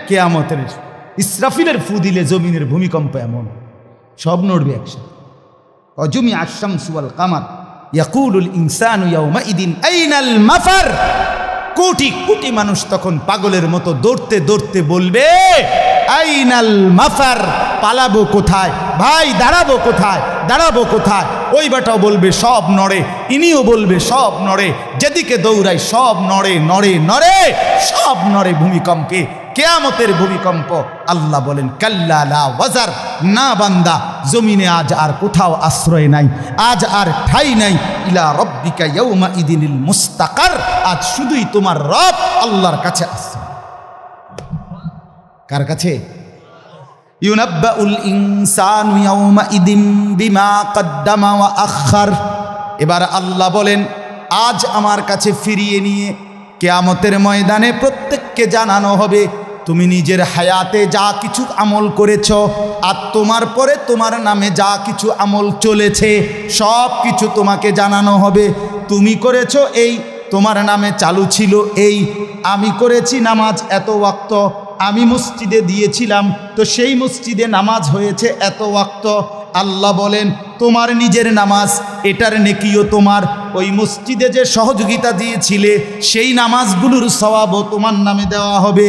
কিয়ামতের ইসরাফিলের ফু দিলে জমিনের ভূমিকম্প এমন সব নড়বে একসাথে। অজুমি আশ-শামসু ওয়াল কামার ইয়াকুলুল ইনসানু ইয়াউমাইদিন আইনাল মাফার। কোটি কোটি মানুষ তখন পাগলের মতো দৌড়তে দৌড়তে বলবে আইনাল মাফার, পালাবো কোথায় ভাই, দাঁড়াবো কোথায়, দাঁড়াবো কোথায়। ওই বেটাও বলবে সব নড়ে, ইনিও বলবে সব নড়ে, যেদিকে দৌড়াই সব নড়ে নড়ে নড়ে, সব নড়ে ভূমিকম্পে, কিয়ামতের ভূমিকম্প। আল্লাহ বলেন কাল্লা লা ওয়াজার, না বান্দা, জমিনে আজ আর কোথাও আশ্রয় নাই, আজ আর ঠাই নাই। ইলা রব্বিকা ইয়াউমা ইদিনিল মুস্তাকার, আজ শুধুই তোমার রব আল্লাহর কাছে আশ্রয়। কার কাছে? ইউনাব্বাউল ইনসানু ইয়াউমা ইদিন বিমা কদ্দামা ওয়া আখার। এবার আল্লাহ বলেন আজ আমার কাছে ফিরিয়ে নিয়ে কিয়ামতের ময়দানে প্রত্যেককে জানানো হবে তুমি নিজের হায়াতে যা কিছু আমল করেছ আর তোমার পরে তোমার নামে যা কিছু আমল চলেছে সব কিছু তোমাকে জানানো হবে। তুমি করেছো এই, তোমার নামে চালু ছিল এই, আমি করেছি নামাজ এত ওয়াক্ত, আমি মসজিদে দিয়েছিলাম তো সেই মসজিদে নামাজ হয়েছে এত ওয়াক্ত। আল্লাহ বলেন তোমার নিজের নামাজ এটার নেকিও তোমার, ওই মসজিদে যে সহযোগিতা দিয়েছিলে সেই নামাজগুলোর সওয়াবও তোমার নামে দেওয়া হবে।